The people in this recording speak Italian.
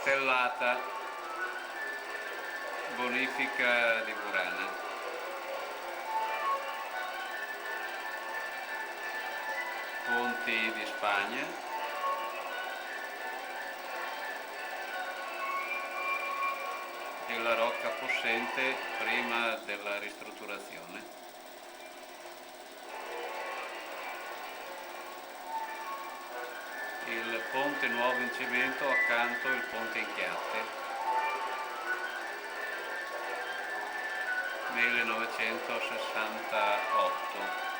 cartellata bonifica di Burana. Ponti di Spagna. E la rocca possente prima della ristrutturazione. Il ponte nuovo in cemento, accanto il ponte in chiatte, 1968.